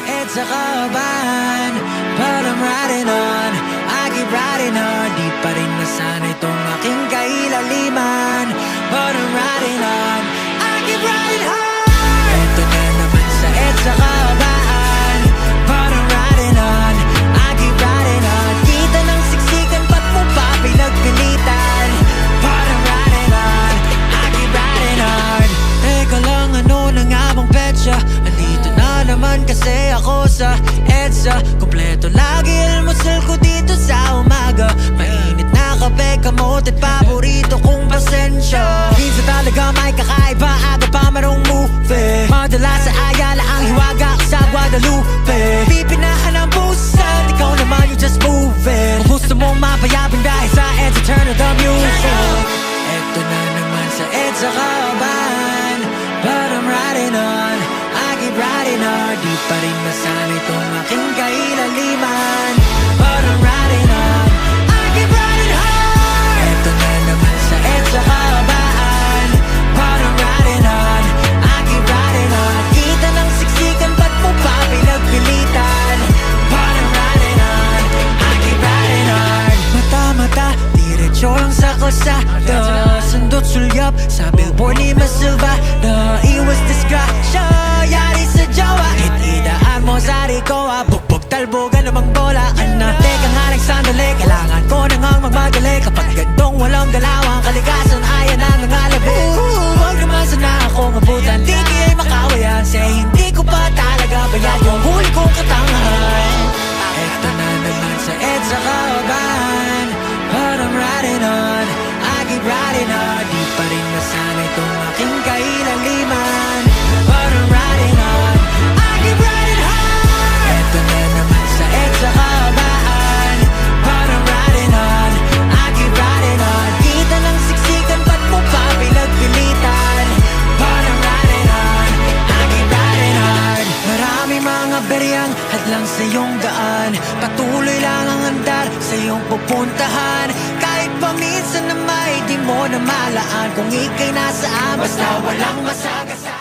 EDSA kaban, but I'm riding on, I keep riding on. Di pa rin nasanay tong aking kailaliman, but I'm riding on, I keep riding hard. Eto na naman sa EDSA kaban, but I'm riding on, I keep riding on. Kita ng siksikan, ba't mo pa pinagpilitan? But I'm riding on, I keep riding on. Teka lang, ano na nga bang petsa? Andito na naman kasi ako sa EDSA. Kompleto lagi almusal ko dito sa umaga. Mainit na kape, kamot at paborito kong pasensya. Minsan talaga may kakaiba, aga pa marong movie. Madalas sa Ayala ang hiwaga ko sa Guadalupe. Pipinahan ang busan, ikaw naman you just move it. Kung gusto mong mapayabang dahil sa EDSA, turn on the music. Eto na naman sa EDSA kaban, but I'm riding on, I keep riding hard. Di pa rin masanay tong aking kailaliman, but I'm riding on, I keep riding hard. Eto na naman sa EDSA kaban, but I'm riding on, I keep riding on. Kita ng siksikan, ba't mo pa pinagpilitan? But I'm riding on, I keep riding hard. Mata-mata, diretso lang sa kalsada. Sundot sulyap sa billboard ni Masilva. Naiwas disgrasya, yari sa jowa. Itidaan mo sa rikoa, bugbog talbogan namang bola ka na. Teka nga lang sandali, kailangan ko na ngang magmadali. Kapag gantong walang galawang kalikasan, ayan ang nangalabi. Huwag naman sana akong abutan, di kaya'y makawayan. Say hindi ko pa talaga bayad yung huli kong katangahan. Eto na naman sa EDSA kaban, but I'm riding on, I keep riding hard. Di pa rin nasanay tong aking kailaliman, but I'm riding on, I keep riding hard. Eto na naman sa EDSA kaban, but I'm riding on, I keep riding on. Kita ng siksikan, ba't mo pa pinagpilitan? But I'm riding on, I keep riding hard. Maraming mga beryang hadlang sa iyong daan, patuloy lang ang andar sa iyong pupuntahan. Kahit paminsan na may di mo na malaan, kung ika'y nasaan, basta walang masagasaan.